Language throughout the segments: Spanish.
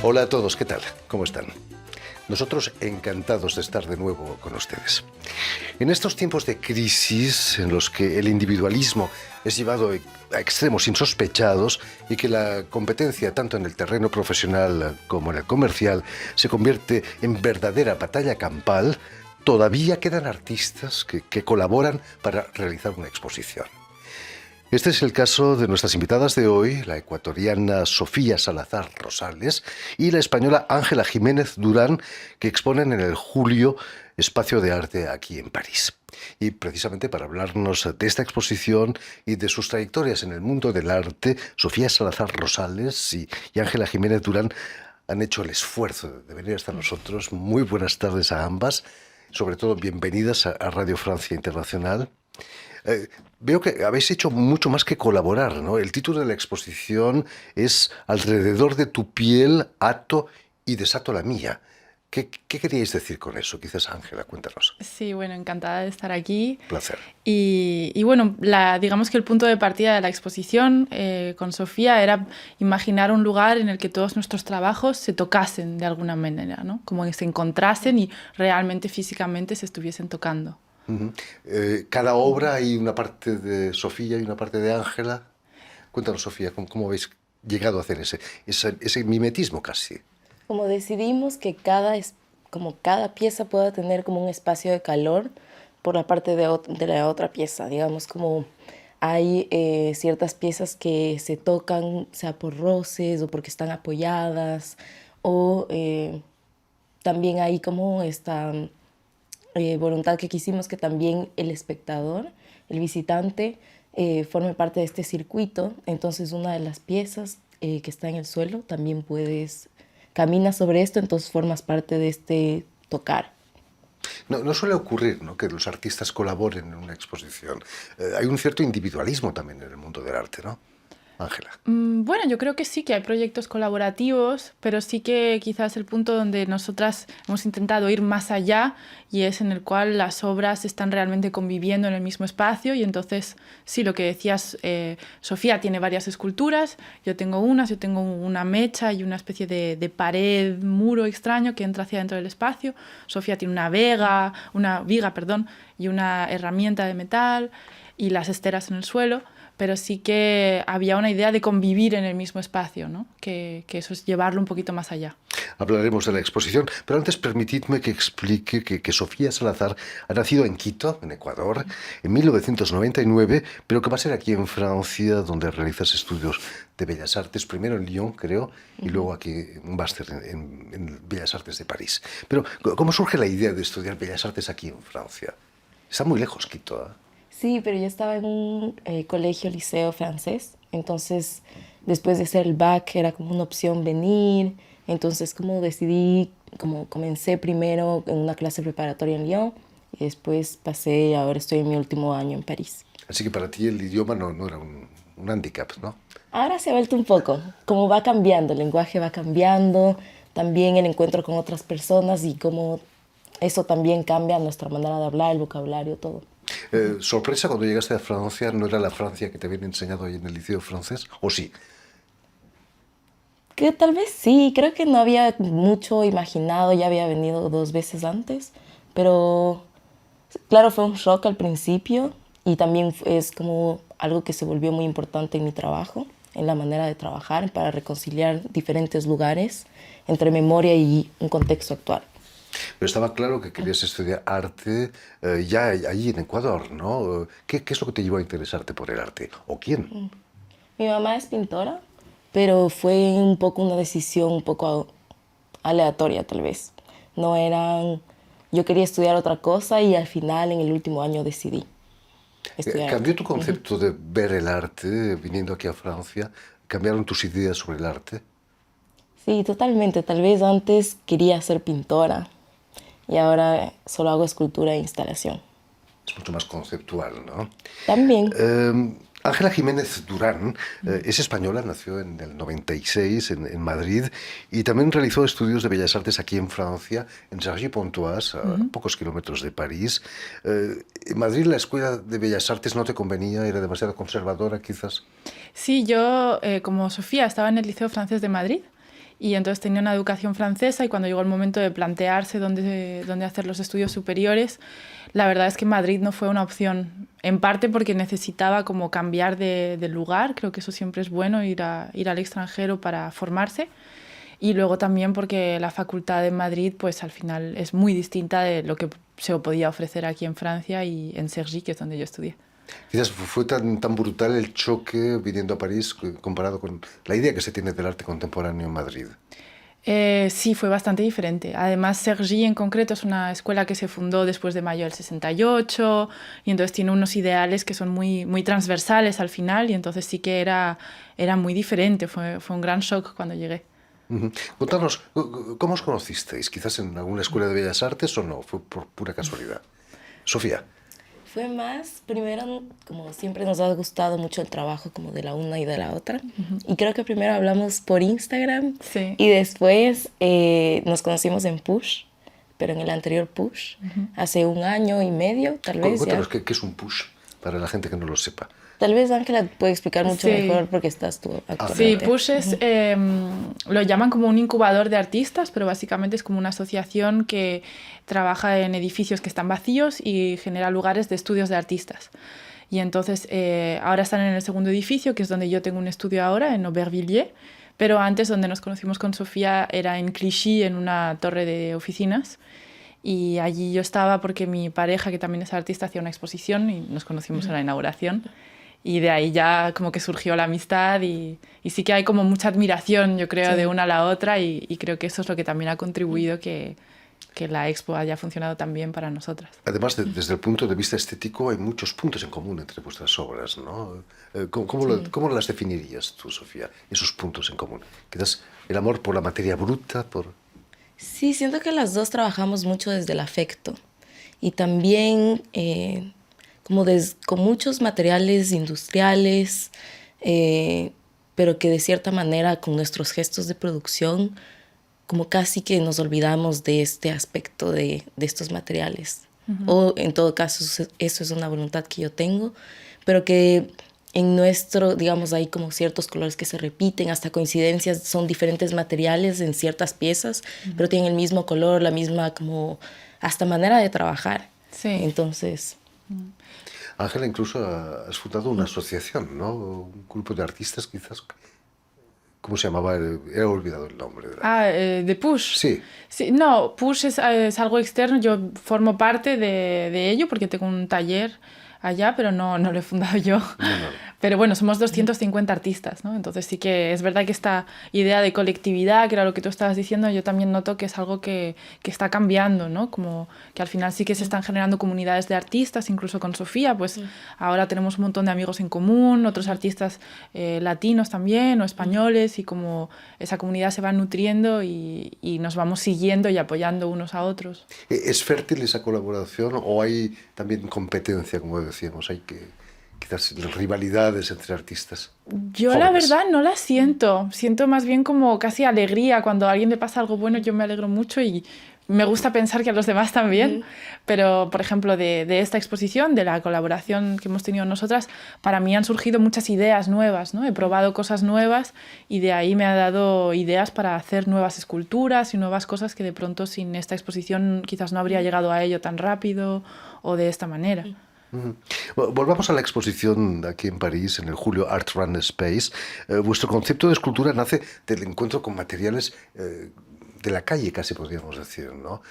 Hola a todos, ¿qué tal? ¿Cómo están? Nosotros encantados de estar de nuevo con ustedes. En estos tiempos de crisis en los que el individualismo es llevado a extremos insospechados y que la competencia tanto en el terreno profesional como en el comercial se convierte en verdadera batalla campal, todavía quedan artistas que colaboran para realizar una exposición. Este es el caso de nuestras invitadas de hoy, la ecuatoriana Sofía Salazar Rosales y la española Ángela Jiménez Durán, que exponen en el Julio Espacio de Arte aquí en París. Y precisamente para hablarnos de esta exposición y de sus trayectorias en el mundo del arte, Sofía Salazar Rosales y Ángela Jiménez Durán han hecho el esfuerzo de venir hasta nosotros. Muy buenas tardes a ambas, sobre todo bienvenidas a Radio Francia Internacional. Veo que habéis hecho mucho más que colaborar, ¿no? El título de la exposición es Alrededor de tu piel, ato y desato la mía. ¿Qué queríais decir con eso? Quizás Ángela, cuéntanos. Sí, bueno, encantada de estar aquí. Placer. Y bueno, digamos que el punto de partida de la exposición con Sofía era imaginar un lugar en el que todos nuestros trabajos se tocasen de alguna manera, ¿no? Como que se encontrasen y realmente físicamente se estuviesen tocando. Cada obra hay una parte de Sofía y una parte de Ángela. Cuéntanos, Sofía, ¿cómo habéis llegado a hacer ese mimetismo casi? Como decidimos que como cada pieza pueda tener como un espacio de calor por la parte de la otra pieza, digamos, como hay ciertas piezas que se tocan, sea por roces o porque están apoyadas, o también hay como esta voluntad que quisimos que también el espectador, el visitante, forme parte de este circuito. Entonces una de las piezas que está en el suelo también caminas sobre esto, entonces formas parte de este tocar. No suele ocurrir, ¿no?, que los artistas colaboren en una exposición. Hay un cierto individualismo también en el mundo del arte, ¿no? Ángela. Bueno, yo creo que sí que hay proyectos colaborativos, pero sí que quizás el punto donde nosotras hemos intentado ir más allá y es en el cual las obras están realmente conviviendo en el mismo espacio y entonces, sí, lo que decías, Sofía tiene varias esculturas, yo tengo una mecha y una especie de pared, muro extraño que entra hacia dentro del espacio. Sofía tiene una viga, y una herramienta de metal y las esteras en el suelo. Pero sí que había una idea de convivir en el mismo espacio, ¿no? Que eso es llevarlo un poquito más allá. Hablaremos de la exposición, pero antes permitidme que explique que Sofía Salazar ha nacido en Quito, en Ecuador, en 1999, pero que va a ser aquí en Francia, donde realizas estudios de Bellas Artes, primero en Lyon, creo, y luego aquí un máster en Bellas Artes de París. Pero, ¿cómo surge la idea de estudiar Bellas Artes aquí en Francia? Está muy lejos, Quito, ¿eh? Sí, pero yo estaba en un liceo francés, entonces después de hacer el bac era como una opción venir, entonces como decidí, como comencé primero en una clase preparatoria en Lyon y después pasé, ahora estoy en mi último año en París. Así que para ti el idioma no era un hándicap, ¿no? Ahora se ha vuelto un poco, como va cambiando, el lenguaje va cambiando, también el encuentro con otras personas y como eso también cambia nuestra manera de hablar, el vocabulario, todo. ¿Sorpresa cuando llegaste a Francia? ¿No era la Francia que te habían enseñado ahí en el liceo francés? ¿O sí? Que tal vez sí, creo que no había mucho imaginado, ya había venido 2 veces antes, pero claro, fue un shock al principio y también es como algo que se volvió muy importante en mi trabajo, en la manera de trabajar, para reconciliar diferentes lugares entre memoria y un contexto actual. Pero estaba claro que querías estudiar arte ya allí en Ecuador, ¿no? ¿Qué es lo que te llevó a interesarte por el arte? ¿O quién? Mi mamá es pintora, pero fue un poco una decisión un poco aleatoria tal vez. No eran... Yo quería estudiar otra cosa y al final en el último año decidí estudiar ¿Cambió arte. tu concepto de ver el arte viniendo aquí a Francia? ¿Cambiaron tus ideas sobre el arte? Sí, totalmente. Tal vez antes quería ser pintora y ahora solo hago escultura e instalación. Es mucho más conceptual, ¿no? También. Ángela Jiménez Durán es española, nació en el 96 en Madrid y también realizó estudios de Bellas Artes aquí en Francia, en Cergy-Pontoise, a pocos kilómetros de París. En Madrid la Escuela de Bellas Artes no te convenía, era demasiado conservadora quizás. Sí, yo, como Sofía, estaba en el Liceo Francés de Madrid y entonces tenía una educación francesa y cuando llegó el momento de plantearse dónde hacer los estudios superiores, la verdad es que Madrid no fue una opción, en parte porque necesitaba como cambiar de lugar, creo que eso siempre es bueno, ir al extranjero para formarse, y luego también porque la facultad de Madrid pues al final es muy distinta de lo que se podía ofrecer aquí en Francia y en Cergy, que es donde yo estudié. Quizás fue tan brutal el choque viniendo a París comparado con la idea que se tiene del arte contemporáneo en Madrid. Sí, fue bastante diferente. Además, Cergy en concreto es una escuela que se fundó después de mayo del 68 y entonces tiene unos ideales que son muy transversales al final y entonces sí que era muy diferente. Fue un gran shock cuando llegué. Contanos, ¿cómo os conocisteis? ¿Quizás en alguna escuela de Bellas Artes o no? ¿Fue por pura casualidad? Sofía. Fue más, primero, como siempre nos ha gustado mucho el trabajo como de la una y de la otra. Y creo que primero hablamos por Instagram Sí. y después nos conocimos en Push, pero en el anterior Push, hace 1 año y medio, tal vez. Cuéntanos, ¿qué es un push? Para la gente que no lo sepa. Tal vez Ángela puede explicar mucho Sí. mejor porque estás tú Sí, actualmente. Push es, lo llaman como un incubador de artistas, pero básicamente es como una asociación que trabaja en edificios que están vacíos y genera lugares de estudios de artistas. Y entonces ahora están en el segundo edificio, que es donde yo tengo un estudio ahora, en Aubervilliers, pero antes donde nos conocimos con Sofía era en Clichy, en una torre de oficinas. Y allí yo estaba porque mi pareja, que también es artista, hacía una exposición y nos conocimos en la inauguración. Y de ahí ya como que surgió la amistad y sí que hay como mucha admiración, yo creo, Sí. de una a la otra y creo que eso es lo que también ha contribuido que la expo haya funcionado tan bien para nosotras. Además, desde el punto de vista estético, hay muchos puntos en común entre vuestras obras, ¿no? ¿Cómo las definirías tú, Sofía, esos puntos en común? Quizás el amor por la materia bruta, por... Sí, siento que las dos trabajamos mucho desde el afecto y también con muchos materiales industriales, pero que de cierta manera con nuestros gestos de producción, como casi que nos olvidamos de este aspecto de estos materiales. O en todo caso, eso es una voluntad que yo tengo, pero que en nuestro, digamos, hay como ciertos colores que se repiten, hasta coincidencias, son diferentes materiales en ciertas piezas, pero tienen el mismo color, la misma como hasta manera de trabajar. Sí. Entonces... Ángela, incluso has fundado una asociación, ¿no? Un grupo de artistas, quizás. ¿Cómo se llamaba? He olvidado el nombre. ¿De Push? Sí. Sí. No, Push es algo externo. Yo formo parte de ello porque tengo un taller allá, pero no lo he fundado yo. No. Pero bueno, somos 250 artistas, ¿no? Entonces sí que es verdad que esta idea de colectividad, que era lo que tú estabas diciendo, yo también noto que es algo que está cambiando, ¿no? Como que al final sí que se están generando comunidades de artistas, incluso con Sofía, pues ahora tenemos un montón de amigos en común, otros artistas latinos también o españoles, y como esa comunidad se va nutriendo y nos vamos siguiendo y apoyando unos a otros. ¿Es fértil esa colaboración o hay también competencia, como decíamos? Hay quizás rivalidades entre artistas. Yo jóvenes. la verdad no la siento más bien como casi alegría. Cuando a alguien le pasa algo bueno yo me alegro mucho y me gusta pensar que a los demás también, pero por ejemplo de esta exposición, de la colaboración que hemos tenido nosotras, para mí han surgido muchas ideas nuevas, ¿no? He probado cosas nuevas y de ahí me ha dado ideas para hacer nuevas esculturas y nuevas cosas que de pronto sin esta exposición quizás no habría llegado a ello tan rápido o de esta manera. Volvamos a la exposición aquí en París, en el Julio Art Run Space. Vuestro concepto de escultura nace del encuentro con materiales de la calle, casi podríamos decir, ¿no?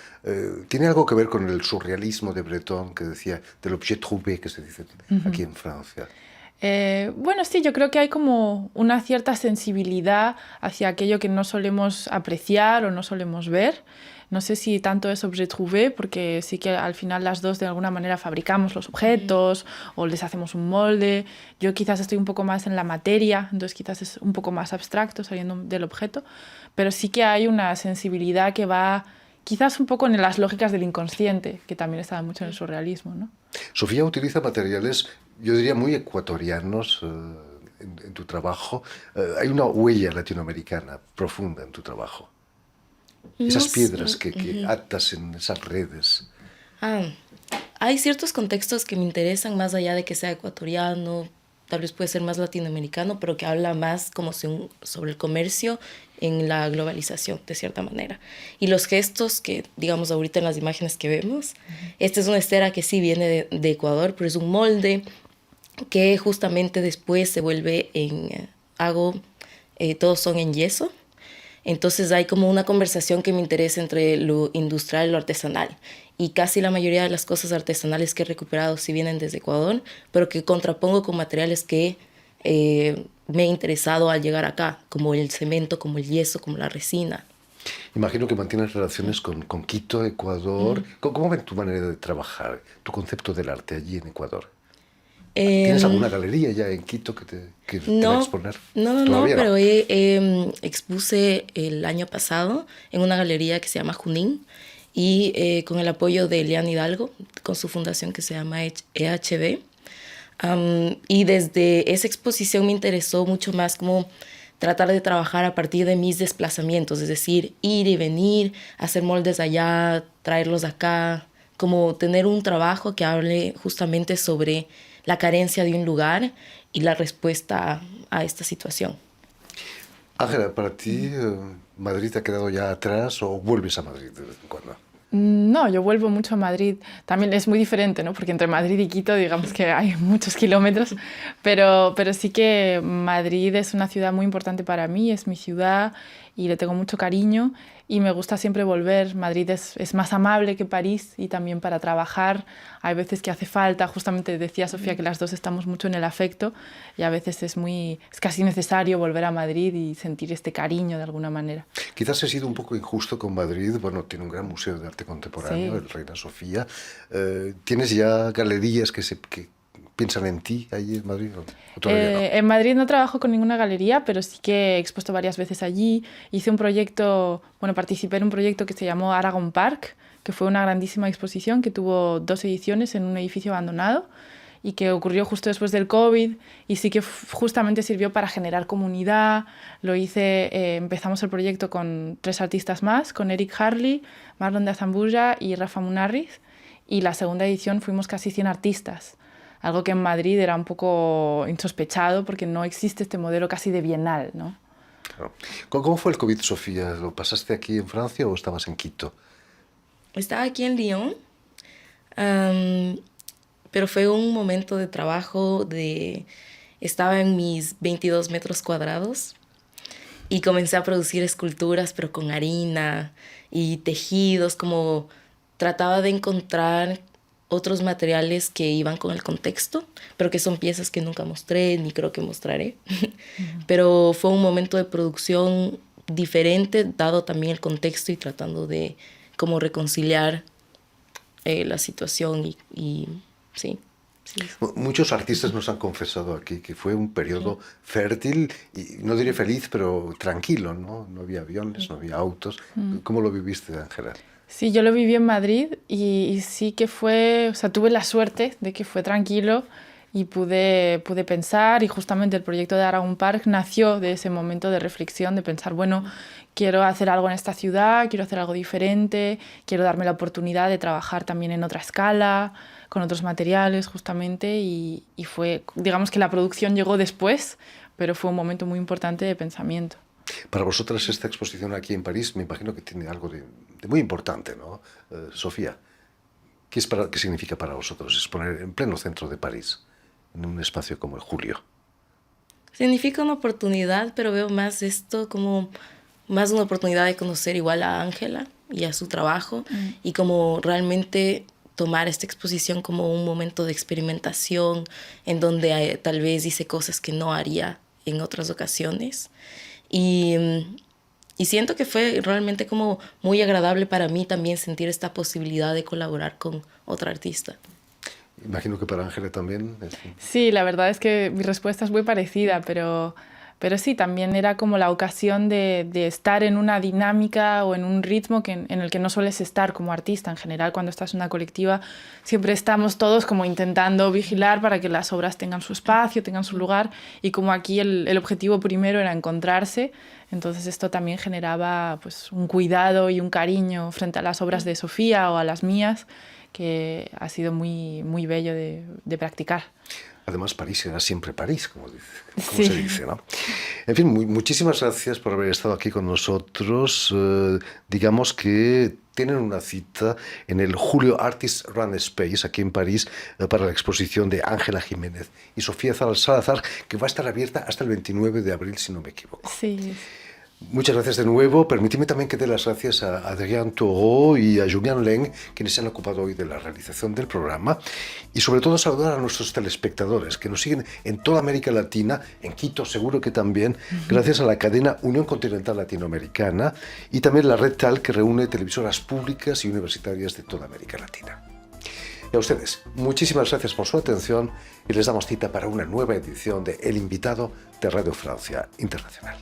Tiene algo que ver con el surrealismo de Breton, que decía, del objet trouvé, que se dice aquí en Francia. Bueno, sí, yo creo que hay como una cierta sensibilidad hacia aquello que no solemos apreciar o no solemos ver. No sé si tanto es objet trouvé, porque sí que al final las dos de alguna manera fabricamos los objetos o les hacemos un molde. Yo quizás estoy un poco más en la materia, entonces quizás es un poco más abstracto saliendo del objeto, pero sí que hay una sensibilidad que va quizás un poco en las lógicas del inconsciente, que también está mucho en el surrealismo, ¿no? Sofía utiliza materiales, yo diría, muy ecuatorianos en tu trabajo. Hay una huella latinoamericana profunda en tu trabajo. Esas piedras que atas en esas redes. Hay ciertos contextos que me interesan más allá de que sea ecuatoriano, tal vez puede ser más latinoamericano, pero que habla más como sobre el comercio en la globalización, de cierta manera. Y los gestos que, digamos, ahorita en las imágenes que vemos, esta es una estera que sí viene de Ecuador, pero es un molde que justamente después se vuelve todos son en yeso. Entonces hay como una conversación que me interesa entre lo industrial y lo artesanal. Y casi la mayoría de las cosas artesanales que he recuperado sí vienen desde Ecuador, pero que contrapongo con materiales que me he interesado al llegar acá, como el cemento, como el yeso, como la resina. Imagino que mantienes relaciones con Quito, Ecuador. ¿Cómo ven tu manera de trabajar, tu concepto del arte allí en Ecuador? ¿Tienes alguna galería ya en Quito que te va a exponer? No, pero expuse el año pasado en una galería que se llama Junín y con el apoyo de Elian Hidalgo, con su fundación que se llama EHB. Y desde esa exposición me interesó mucho más como tratar de trabajar a partir de mis desplazamientos, es decir, ir y venir, hacer moldes allá, traerlos acá, como tener un trabajo que hable justamente sobre la carencia de un lugar y la respuesta a esta situación. Ángela, ¿para ti Madrid ha quedado ya atrás o vuelves a Madrid de vez en cuando? No, yo vuelvo mucho a Madrid. También es muy diferente, ¿no? Porque entre Madrid y Quito, digamos que hay muchos kilómetros, pero sí que Madrid es una ciudad muy importante para mí, es mi ciudad y le tengo mucho cariño y me gusta siempre volver. Madrid es más amable que París y también para trabajar hay veces que hace falta, justamente decía Sofía que las dos estamos mucho en el afecto y a veces es casi necesario volver a Madrid y sentir este cariño de alguna manera. Quizás he sido un poco injusto con Madrid. Bueno, tiene un gran museo de arte contemporáneo, Sí. el Reina Sofía. ¿Tienes ya galerías que piensan en ti ahí en Madrid o todavía no? En Madrid no trabajo con ninguna galería, pero sí que he expuesto varias veces allí. Hice un proyecto, participé en un proyecto que se llamó Aragon Park, que fue una grandísima exposición que tuvo 2 ediciones en un edificio abandonado y que ocurrió justo después del COVID y sí que justamente sirvió para generar comunidad. Empezamos el proyecto con 3 artistas más, con Eric Harley, Marlon de Azambuja y Rafa Munarriz, y la segunda edición fuimos casi 100 artistas, algo que en Madrid era un poco insospechado porque no existe este modelo casi de bienal, ¿no? Claro. ¿Cómo fue el COVID, Sofía? ¿Lo pasaste aquí en Francia o estabas en Quito? Estaba aquí en Lyon, pero fue un momento de trabajo estaba en mis 22 metros cuadrados y comencé a producir esculturas, pero con harina y tejidos, como trataba de encontrar otros materiales que iban con el contexto, pero que son piezas que nunca mostré ni creo que mostraré. Pero fue un momento de producción diferente, dado también el contexto y tratando de como reconciliar la situación y sí. Muchos artistas nos han confesado aquí que fue un periodo fértil y no diré feliz, pero tranquilo, ¿no? No había aviones, no había autos. ¿Cómo lo viviste, Ángela? Sí, yo lo viví en Madrid y sí que tuve la suerte de que fue tranquilo y pude pensar, y justamente el proyecto de Aragon Park nació de ese momento de reflexión, de pensar, bueno, quiero hacer algo en esta ciudad, quiero hacer algo diferente, quiero darme la oportunidad de trabajar también en otra escala, con otros materiales justamente, y fue, digamos que la producción llegó después, pero fue un momento muy importante de pensamiento. Para vosotras esta exposición aquí en París me imagino que tiene algo de muy importante, ¿no? Sofía, ¿qué significa para vosotros exponer en pleno centro de París, en un espacio como el Julio? Significa una oportunidad, pero veo más esto como más una oportunidad de conocer igual a Ángela y a su trabajo y como realmente tomar esta exposición como un momento de experimentación en donde tal vez hice cosas que no haría en otras ocasiones. Y siento que fue realmente como muy agradable para mí también sentir esta posibilidad de colaborar con otra artista. Imagino que para Ángela también. Sí, la verdad es que mi respuesta es muy parecida, pero sí, también era como la ocasión de estar en una dinámica o en un ritmo en el que no sueles estar como artista. En general, cuando estás en una colectiva, siempre estamos todos como intentando vigilar para que las obras tengan su espacio, tengan su lugar, y como aquí el objetivo primero era encontrarse, entonces esto también generaba pues, un cuidado y un cariño frente a las obras de Sofía o a las mías, que ha sido muy, muy bello de practicar. Además, París será siempre París, como Sí. se dice, ¿no? En fin, muchísimas gracias por haber estado aquí con nosotros. Digamos que tienen una cita en el Julio Artist Run Space, aquí en París, para la exposición de Ángela Jiménez y Sofía Salazar, que va a estar abierta hasta el 29 de abril, si no me equivoco. Sí. Muchas gracias de nuevo. Permíteme también que dé las gracias a Adrián Toro y a Julián Leng, quienes se han ocupado hoy de la realización del programa. Y sobre todo saludar a nuestros telespectadores que nos siguen en toda América Latina, en Quito seguro que también, gracias a la cadena Unión Continental Latinoamericana y también la red TAL, que reúne televisoras públicas y universitarias de toda América Latina. Y a ustedes, muchísimas gracias por su atención y les damos cita para una nueva edición de El Invitado de Radio Francia Internacional.